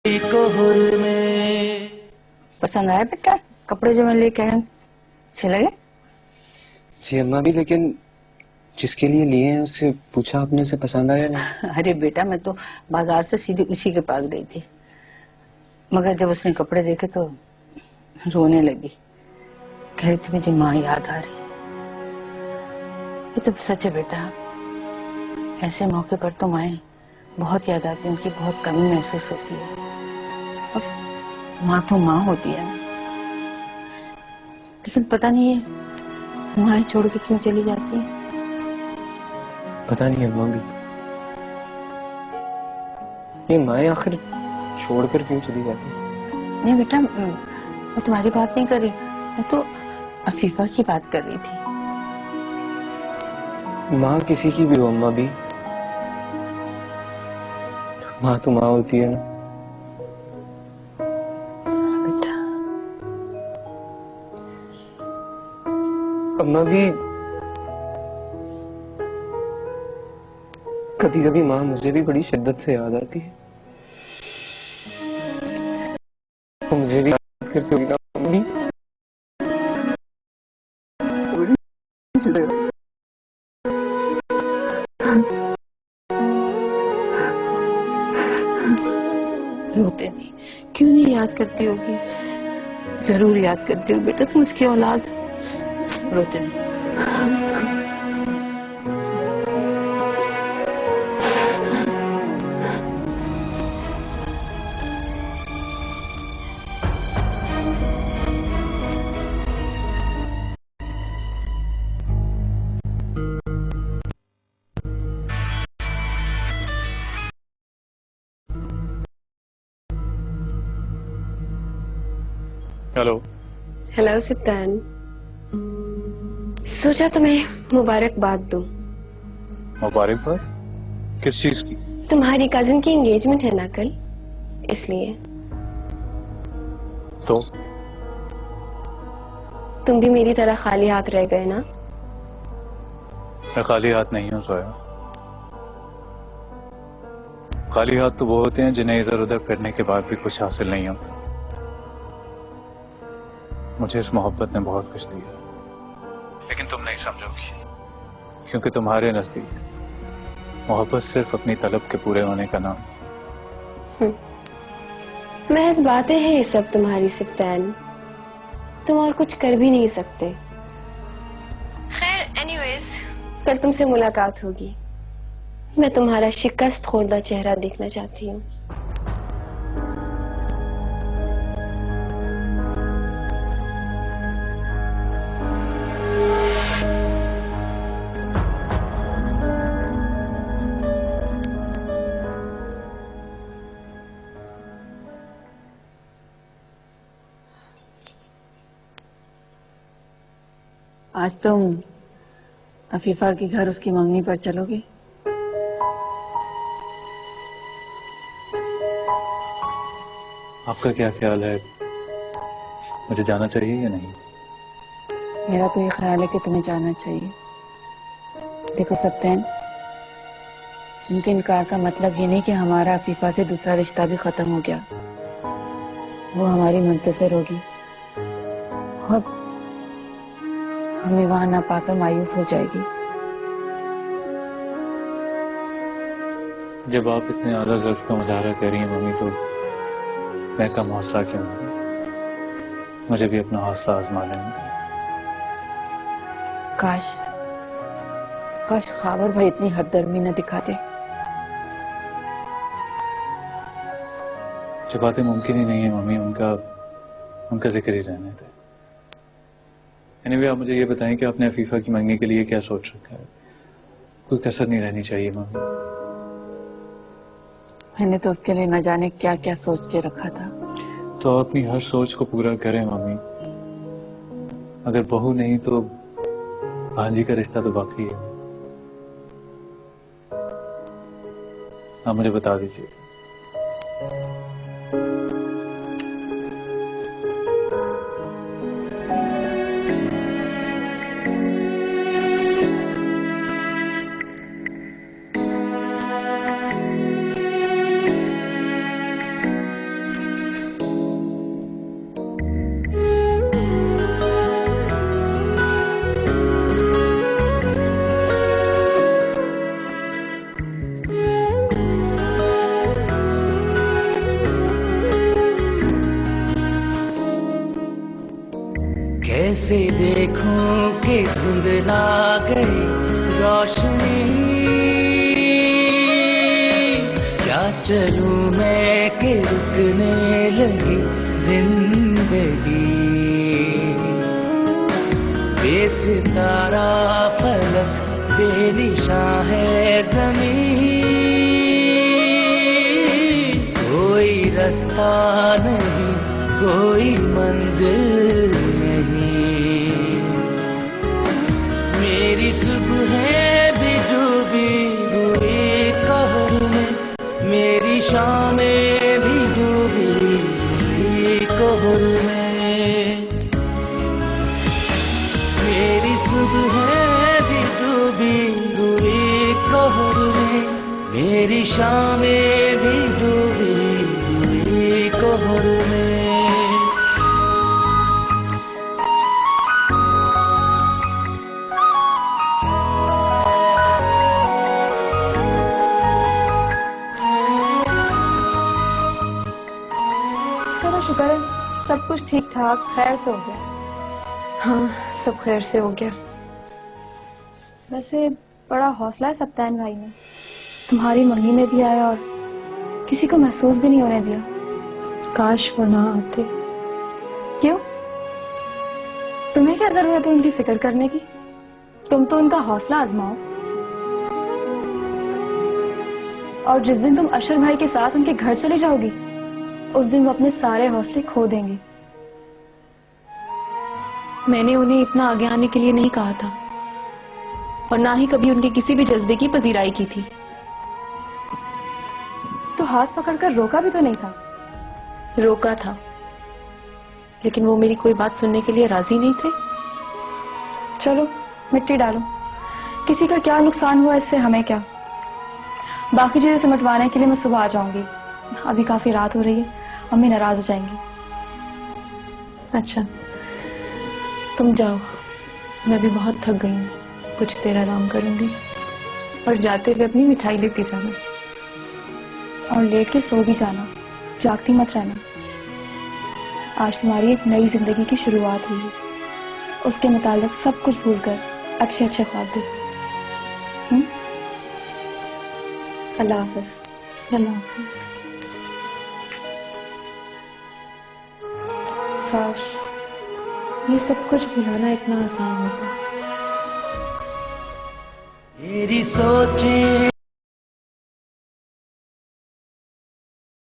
कोहर में। पसंद आया बेटा कपड़े जो मैं लेके आया? अच्छे लगे? जी अम्मा भी, लेकिन जिसके लिए लिए हैं उससे पूछा आपने, उसे पसंद आया नहीं? अरे बेटा मैं तो बाजार से सीधे उसी के पास गई थी, मगर जब उसने कपड़े देखे तो रोने लगी। कह रही थी मुझे माँ याद आ रही। ये तो सच है बेटा, ऐसे मौके पर तो माएं बहुत याद आती है, उनकी बहुत कमी महसूस होती है। और माँ तो माँ होती है ना। लेकिन पता नहीं ये माएं छोड़ के क्यों चली जाती है। पता नहीं अम्मा भी, ये माएं आखिर छोड़कर क्यों चली जाती है? नहीं बेटा मैं तुम्हारी बात नहीं कर रही, मैं तो अफीफा की बात कर रही थी। माँ किसी की भी हो अम्मा भी, माँ तो माँ होती है ना। बेटा अम्मा भी, कभी कभी माँ मुझे भी बड़ी शिद्दत से याद आती है। तो मुझे भी याद करते होगी ना अम्मी? बड़ी शिद्दत। रोते नहीं, क्यों नहीं याद करती होगी? जरूर याद करती हो बेटा, तुम उसकी औलाद हो। रोते नहीं। हेलो। हेलो सिप्तान, सोचा तुम्हें मुबारकबाद दूं। मुबारकबाद? किस चीज की? तुम्हारी कजिन की एंगेजमेंट है ना कल, इसलिए। तो तुम भी मेरी तरह खाली हाथ रह गए ना? मैं खाली हाथ नहीं हूं सोया। खाली हाथ तो वो होते हैं जिन्हें इधर उधर फिरने के बाद भी कुछ हासिल नहीं होता। मुझे इस मोहब्बत ने बहुत कुछ दिया, लेकिन तुम नहीं समझोगी, क्योंकि तुम्हारे नजदीक मोहब्बत सिर्फ अपनी तलब के पूरे होने का नाम। महज बातें हैं ये सब तुम्हारी सिप्तान, तुम और कुछ कर भी नहीं सकते। खैर एनीवेज, कल तुमसे मुलाकात होगी। मैं तुम्हारा शिकस्त खोर्दा चेहरा देखना चाहती हूँ। आज तुम अफीफा के घर उसकी मंगनी पर चलोगे? आपका क्या ख्याल है, मुझे जाना चाहिए या नहीं? मेरा तो ये ख्याल है कि तुम्हें जाना चाहिए। देखो सप्तान, उनके इनकार का मतलब ये नहीं कि हमारा अफीफा से दूसरा रिश्ता भी खत्म हो गया। वो हमारी मुंतज़िर होगी और हमें वहां ना पाकर मायूस हो जाएगी। जब आप इतने आला ज़र्फ़ का मुजाहरा कर रही हैं मम्मी, तो मैं कम हौसला क्यों हूँ? मुझे भी अपना हौसला आजमा लेना। काश काश खावर भाई इतनी हरदर्मी न दिखाते। जो बातें मुमकिन ही नहीं है मम्मी, उनका जिक्र ही रहने थे। एनीवे, आप मुझे ये बताएं कि आपने अफीफा की मंगनी के लिए क्या सोच रखा है? कोई कसर नहीं रहनी चाहिए मम्मी। मैंने तो उसके लिए न जाने क्या क्या सोच के रखा था। तो आप अपनी हर सोच को पूरा करें मम्मी। अगर बहू नहीं तो भांजी का रिश्ता तो बाकी है। आप मुझे बता दीजिए। कैसे देखूं कि धुंधला गई रोशनी, क्या चलूं मैं कि रुकने लगी जिंदगी। बेसितारा फलक बेनिशां है ज़मीं, कोई रास्ता नहीं कोई मंजिल नहीं। मेरी सुबह भी डूबी हुई कहर में, मेरी शामें भी डूबी हुई कहर में। मेरी सुबह भी डूबी हुई कहर में, मेरी शामें भी डूबी हुई कहर में। चलो शुक्र है सब कुछ ठीक ठाक खैर से हो गया। हाँ, सब खैर से हो गया। वैसे बड़ा हौसला है सप्तान भाई ने, तुम्हारी मंगनी में भी आया और किसी को महसूस भी नहीं होने दिया। काश वो ना आते। क्यों? तुम्हें क्या जरूरत है उनकी फिक्र करने की? तुम तो उनका हौसला आजमाओ, और जिस दिन तुम अशर भाई के साथ उनके घर चली जाओगी उस दिन वो अपने सारे हौसले खो देंगे। मैंने उन्हें इतना आगे आने के लिए नहीं कहा था, और ना ही कभी उनके किसी भी जज्बे की पजीराई की थी। तो हाथ पकड़कर रोका भी तो नहीं था? रोका था, लेकिन वो मेरी कोई बात सुनने के लिए राजी नहीं थे। चलो मिट्टी डालो, किसी का क्या नुकसान हुआ इससे हमें क्या। बाकी चीजें सिमटवाने के लिए मैं सुबह आ जाऊंगी, अभी काफी रात हो रही है, अम्मी नाराज हो जाएंगी। अच्छा, तुम जाओ, मैं भी बहुत थक गई हूँ, कुछ देर आराम करूंगी। और जाते हुए अपनी मिठाई लेती जाना, और लेट के सो भी जाना, जागती मत रहना। आज तुम्हारी एक नई जिंदगी की शुरुआत हुई है, उसके मुताबिक सब कुछ भूलकर अच्छे अच्छे ख्वाब दे। अल्लाह हाफ़िज़। अल्लाह हाफ़िज़। काश ये सब कुछ भुलाना इतना आसान होता। मेरी सोचें